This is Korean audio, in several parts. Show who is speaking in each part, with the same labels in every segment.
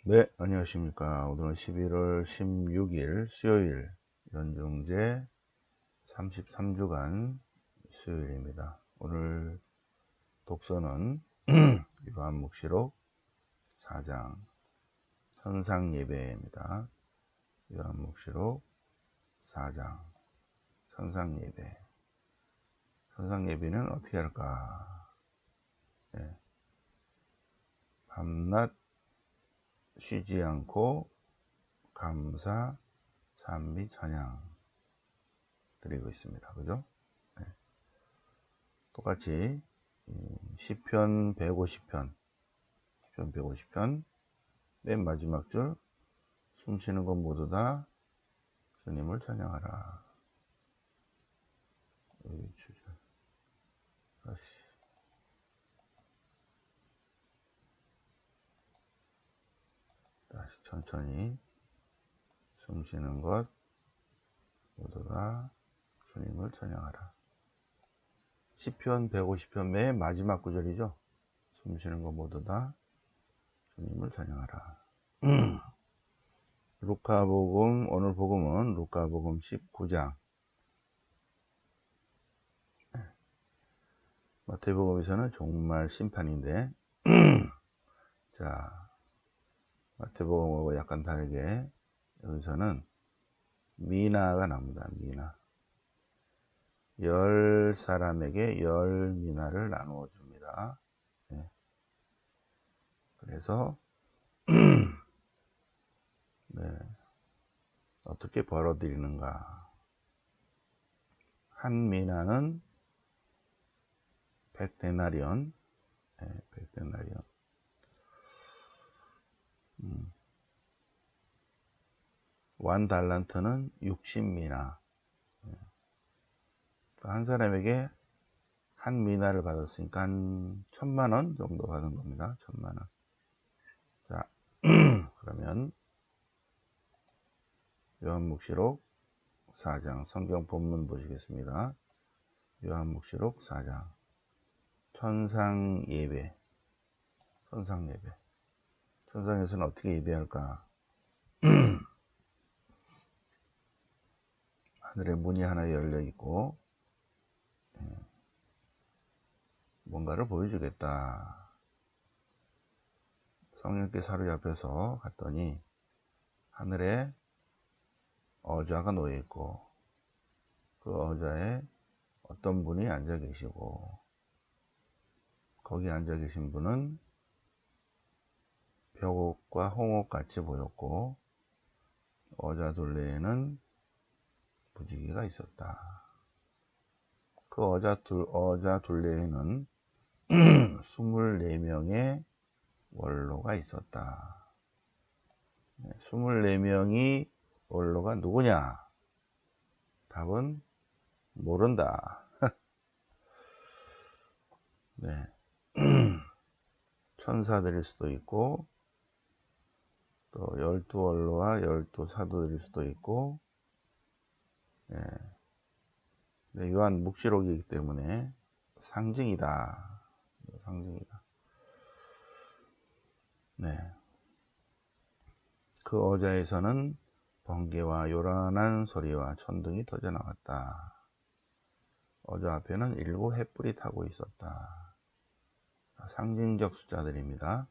Speaker 1: 네, 안녕하십니까. 오늘은 11월 16일 수요일 연중제 33주간 수요일입니다. 오늘 독서는 요한묵시록 4장 천상예배입니다. 요한묵시록 4장 천상예배. 천상예배는 어떻게 할까? 네. 밤낮 쉬지 않고 감사, 찬미, 찬양 드리고 있습니다. 그죠? 네. 똑같이 시편 150편, 시편 150편 맨 마지막 줄 숨쉬는 것 모두 다 주님을 찬양하라. 다시 천천히 숨쉬는 것 모두 다 주님을 찬양하라. 시편 150편 맨 마지막 구절이죠. 숨쉬는 것 모두 다 주님을 찬양하라. 루카복음, 오늘 복음은 루카복음 19장. 마태복음에서는 종말 심판인데 자, 마태복음하고 약간 다르게 여기서는 미나가 나옵니다. 미나. 10사람에게 10미나를 나누어 줍니다. 네. 그래서 네. 어떻게 벌어들이는가. 한 미나는 100데나리온. 네, 100데나리온. 완 달란트는 60미나. 한 사람에게 한 미나를 받았으니까 한 1000만원 정도 받은 겁니다. 1000만원. 자, 그러면 요한묵시록 4장 성경 본문 보시겠습니다. 요한묵시록 4장 천상예배. 천상예배. 천상에서는 어떻게 예배할까? 하늘에 문이 하나 열려 있고 뭔가를 보여주겠다. 성령께 사로잡혀서 갔더니 하늘에 어좌가 놓여 있고 그 어좌에 어떤 분이 앉아 계시고 거기 앉아 계신 분은 벽옥과 홍옥 같이 보였고 어좌 둘레에는 무지개가 있었다. 그 어좌 둘레에는 24명의 원로가 있었다. 24명이 원로가 누구냐? 답은 모른다. 네. 천사들일 수도 있고 또 12원로와 12사도들일 수도 있고 네. 네, 요한 묵시록이기 때문에 상징이다. 상징이다. 네. 그 어좌에서는 번개와 요란한 소리와 천둥이 터져 나왔다. 어좌 앞에는 7 횃불이 타고 있었다. 상징적 숫자들입니다.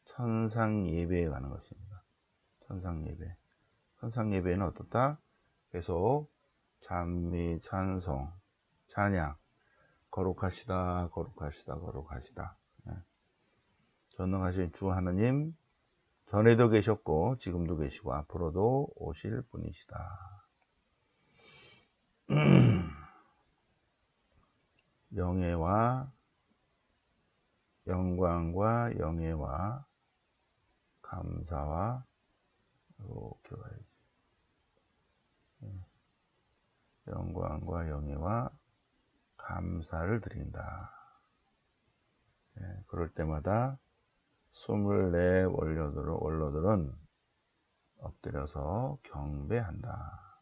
Speaker 1: 천상 예배에 가는 것입니다. 천상 예배. 천상 예배는 어떻다? 계속 찬미, 찬송, 찬양, 거룩하시다, 거룩하시다, 거룩하시다. 네. 전능하신 주 하느님, 전에도 계셨고 지금도 계시고 앞으로도 오실 분이시다. 영예와 영광과 영예와 감사와 이렇게 가야지. 영광과 영예와 감사를 드린다. 네, 그럴 때마다 24 원로들은 엎드려서 경배한다.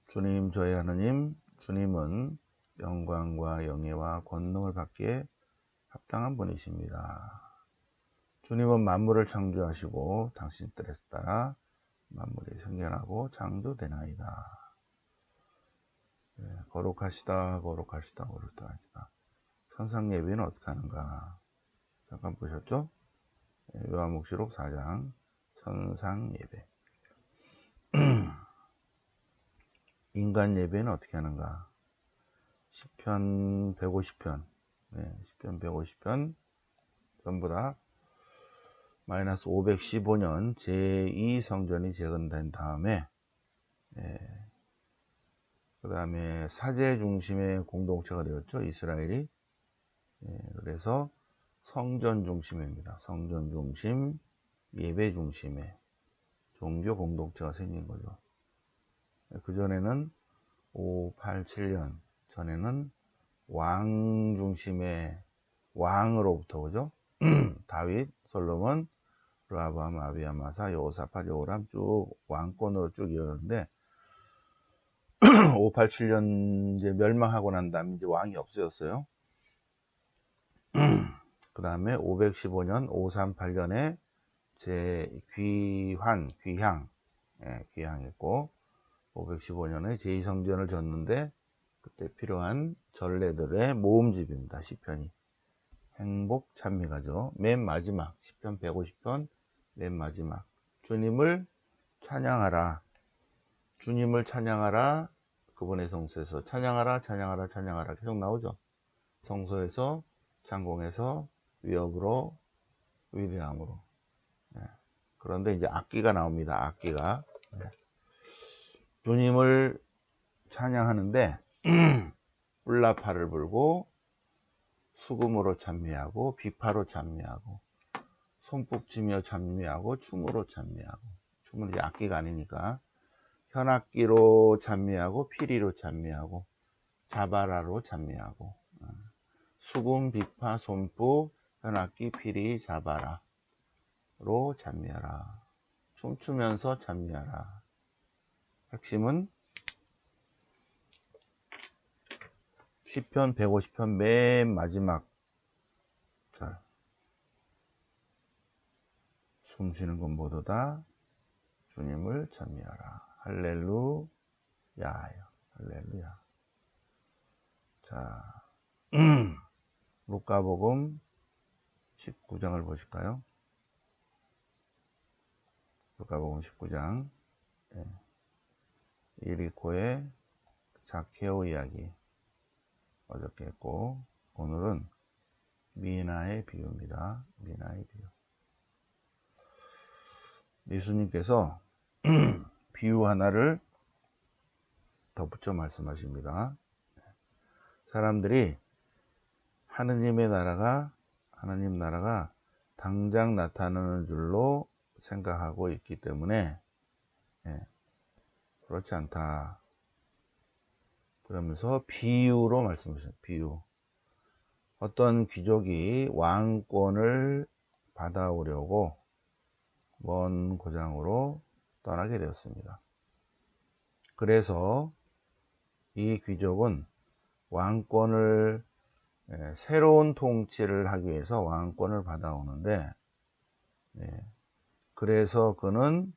Speaker 1: 주님, 저희 하느님, 주님은 영광과 영예와 권능을 받기에 합당한 분이십니다. 주님은 만물을 창조하시고 당신 뜻에 따라 만물이 생겨나고 창조되나이다. 거룩하시다, 거룩하시다, 거룩하시다. 천상 예배는 어떻게 하는가? 잠깐 보셨죠? 요한복시록 4장 천상 예배. 인간 예배는 어떻게 하는가? 시편 150편, 시편 150편 전부 다 마이너스 515년 제2성전이 재건된 다음에, 그 다음에 사제 중심의 공동체가 되었죠, 이스라엘이. 그래서 성전 중심입니다. 성전 중심, 예배 중심의 종교 공동체가 생긴 거죠. 그전에는 587년 전에는 왕 중심의 왕으로부터, 그죠? 다윗, 솔로몬, 르하밤, 아비야, 마사, 여호사밧, 여호람 쭉 왕권으로 쭉 이어졌는데 587년 이제 멸망하고 난 다음에 이제 왕이 없어졌어요. 그 다음에 515년, 538년에 귀향했고 515년에 제2성전을 졌는데 그때 필요한 전례들의 모음집입니다. 시편이. 행복 찬미가죠. 맨 마지막 시편 150편 맨 마지막 주님을 찬양하라. 주님을 찬양하라. 그분의 성소에서 찬양하라, 찬양하라, 찬양하라 계속 나오죠. 성소에서, 창공에서, 위협으로, 위대함으로. 그런데 이제 악기가 나옵니다. 악기가. 주님을 찬양하는데 훌라파를 불고 수금으로 찬미하고 비파로 찬미하고 손뼉치며 찬미하고 춤으로 찬미하고, 춤은 이제 악기가 아니니까 현악기로 찬미하고 피리로 찬미하고 자바라로 찬미하고, 수금, 비파, 손뼉, 현악기, 피리, 자바라로 찬미하라. 춤추면서 찬미하라. 핵심은 시편 150편 맨 마지막 절. 숨쉬는 것 모두 다 주님을 찬미하라. 할렐루야. 할렐루야. 자, 루카복음 19장을 보실까요? 루카복음 19장. 이리코의 자케오 이야기 어저께 했고, 오늘은 미나의 비유입니다. 미나의 비유. 예수님께서 비유 하나를 덧붙여 말씀하십니다. 사람들이 하나님 나라가 당장 나타나는 줄로 생각하고 있기 때문에 그렇지 않다. 그러면서 비유로 말씀하셨어요. 비유. 어떤 귀족이 왕권을 받아오려고 먼 고장으로 떠나게 되었습니다. 그래서 이 귀족은 왕권을, 새로운 통치를 하기 위해서 왕권을 받아오는데, 그래서 그는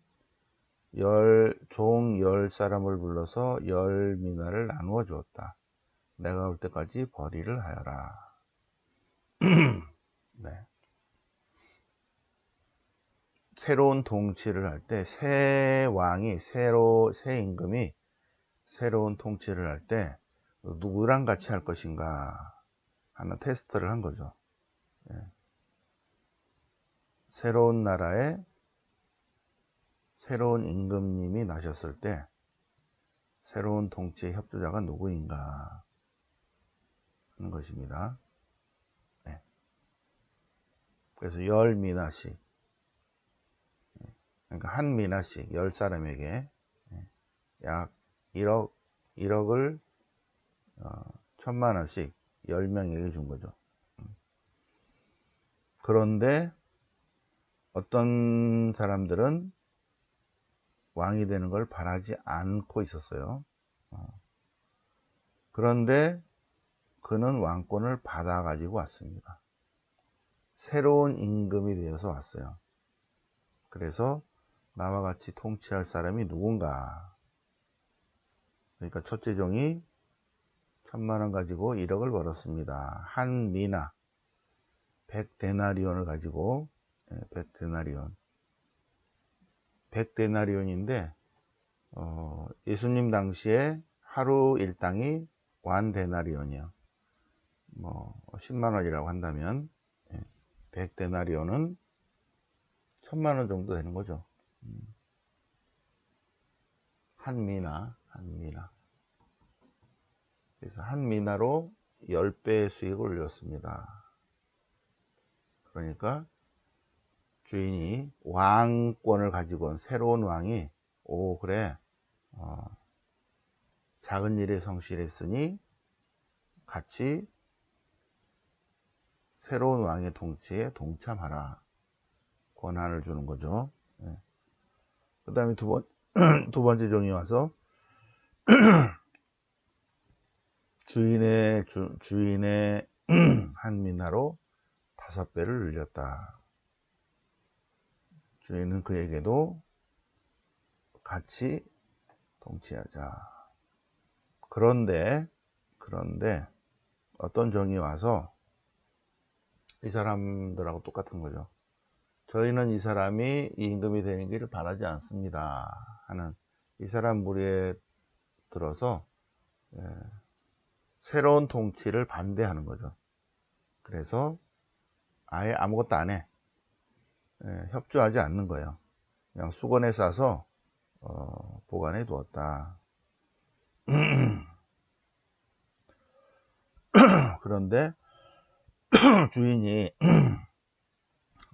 Speaker 1: 종 10사람을 불러서 10미나를 나누어 주었다. 내가 올 때까지 벌이를 하여라. 네. 새로운 통치를 할 때, 새 임금이 새로운 통치를 할 때 누구랑 같이 할 것인가 하는 테스트를 한 거죠. 새로운 나라에 새로운 임금님이 나셨을 때 새로운 통치의 협조자가 누구인가 하는 것입니다. 그래서 10미나씩, 그러니까 한 미나씩 10사람에게 약 1억을 1000만원씩 10명에게 준 거죠. 그런데 어떤 사람들은 왕이 되는 걸 바라지 않고 있었어요. 그런데 그는 왕권을 받아 가지고 왔습니다. 새로운 임금이 되어서 왔어요. 그래서 나와 같이 통치할 사람이 누군가. 그러니까 첫째 종이 1000만원 가지고 1억을 벌었습니다. 한 미나 100데나리온을 가지고 100데나리온 100데나리온인데 예수님 당시에 하루 일당이 1데나리온이요. 뭐 10만원이라고 한다면 100데나리온은 1000만원 정도 되는 거죠. 한 미나. 그래서 한 미나로 10배의 수익을 올렸습니다. 그러니까 주인이 왕권을 가지고 온 새로운 왕이 그래 작은 일에 성실했으니 같이 새로운 왕의 통치에 동참하라. 권한을 주는 거죠. 그 다음에 두 번째 종이 와서 주인의 한 미나로 5배를 늘렸다. 주인은 그에게도 같이 통치하자. 그런데 어떤 종이 와서 이 사람들하고 똑같은 거죠. 저희는 이 사람이 이 임금이 되는 길을 바라지 않습니다 하는 이 사람 무리에 들어서 새로운 통치를 반대하는 거죠. 그래서 아예 아무것도 안 해. 협조하지 않는 거예요. 그냥 수건에 싸서 보관해 두었다. 그런데 주인이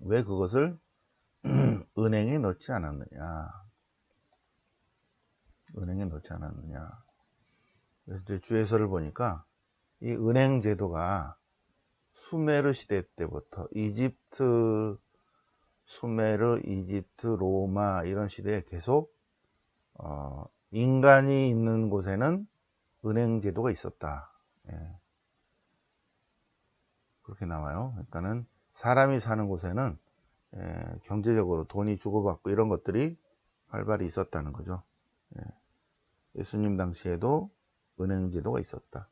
Speaker 1: 왜 그것을 은행에 넣지 않았느냐. 그래서 이제 주해설을 보니까 이 은행 제도가 수메르 시대 때부터 수메르, 이집트, 로마 이런 시대에 계속 인간이 있는 곳에는 은행 제도가 있었다. 그렇게 나와요. 그러니까는 사람이 사는 곳에는 경제적으로 돈이 주고받고 이런 것들이 활발히 있었다는 거죠. 예수님 당시에도 은행 제도가 있었다.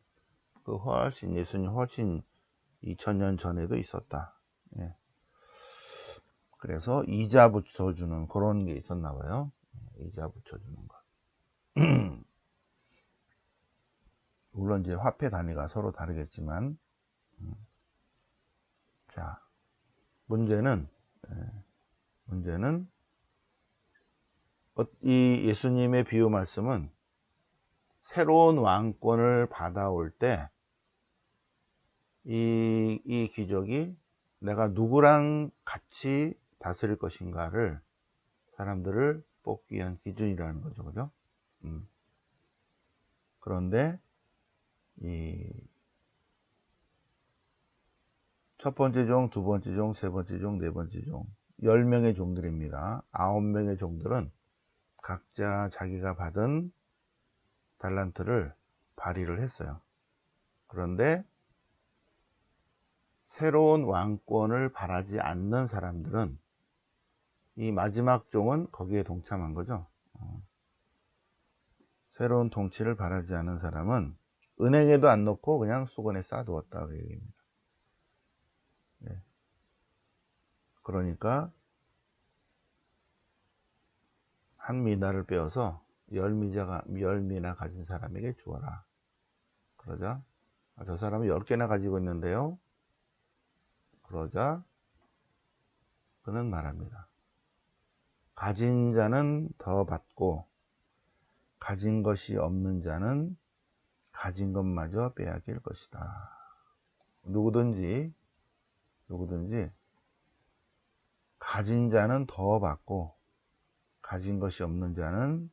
Speaker 1: 예수님 훨씬 2000년 전에도 있었다. 그래서 이자 붙여주는 그런 게 있었나 봐요. 이자 붙여주는 거. 물론 이제 화폐 단위가 서로 다르겠지만, 자, 문제는 이 예수님의 비유 말씀은 새로운 왕권을 받아올 때 이 귀족이 내가 누구랑 같이 다스릴 것인가를 사람들을 뽑기 위한 기준이라는 거죠. 그죠? 그런데 이 첫 번째 종, 두 번째 종, 세 번째 종, 네 번째 종 10명의 종들입니다. 9명의 종들은 각자 자기가 받은 달란트를 발휘를 했어요. 그런데 새로운 왕권을 바라지 않는 사람들은 이 마지막 종은 거기에 동참한 거죠. 새로운 통치를 바라지 않는 사람은 은행에도 안 넣고 그냥 수건에 쌓아두었다 그 얘기입니다. 그러니까 한 미나를 빼어서 10미나 가진 사람에게 주어라. 그러자 저 사람이 10개나 가지고 있는데요. 그러자 그는 말합니다. 가진 자는 더 받고 가진 것이 없는 자는 가진 것마저 빼앗길 것이다. 누구든지 가진 자는 더 받고 가진 것이 없는 자는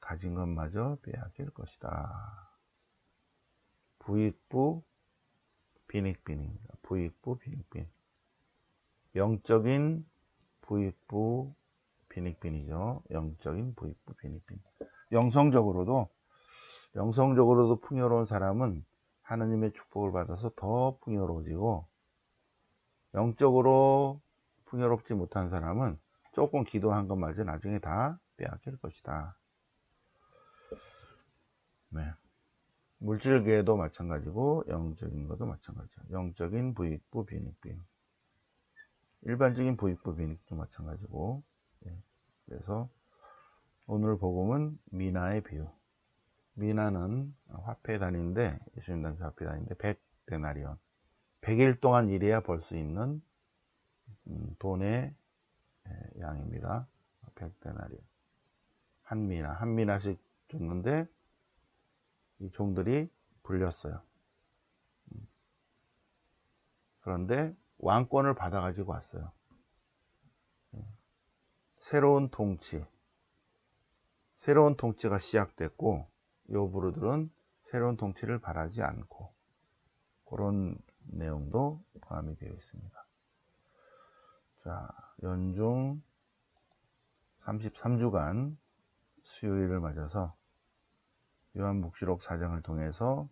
Speaker 1: 가진 것마저 빼앗길 것이다. 부익부 빈익빈입니다. 부익부 빈익빈. 영적인 부익부 빈익빈이죠. 영적인 부익부 빈익빈. 영성적으로도 풍요로운 사람은 하느님의 축복을 받아서 더 풍요로워지고 영적으로 풍요롭지 못한 사람은 조금 기도한 것마저 나중에 다 빼앗길 것이다. 네. 물질계도 마찬가지고 영적인 것도 마찬가지죠. 영적인 부익부 빈익빈, 일반적인 부익부 빈익도 마찬가지고. 예. 그래서 오늘 복음은 미나의 비유. 미나는 화폐 단위인데, 예수님 당시 화폐 단위인데 100데나리온, 100일 동안 일해야 벌 수 있는 돈의 양입니다. 100데나리온. 한 미나씩 줬는데 이 종들이 불렸어요. 그런데 왕권을 받아가지고 왔어요. 새로운 통치가 시작됐고, 요부르들은 새로운 통치를 바라지 않고, 그런 내용도 포함이 되어 있습니다. 자, 연중 33주간 수요일을 맞아서 요한묵시록 4장을 통해서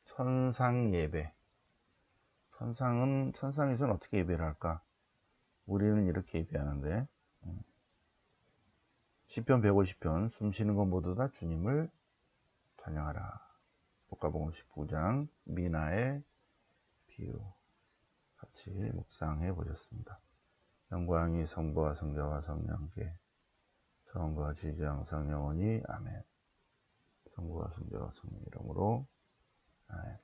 Speaker 1: 천상 예배, 천상에서는 어떻게 예배를 할까? 우리는 이렇게 예배하는데, 시편 150편 숨쉬는 것 모두 다 주님을 찬양하라. 복가복음 19장 미나의 비유 같이 묵상해 보셨습니다. 영광이 성부와 성자와 성령께 처음과 지지 항상 영원히 아멘. 성부와 성자와 성령 이름으로 아멘.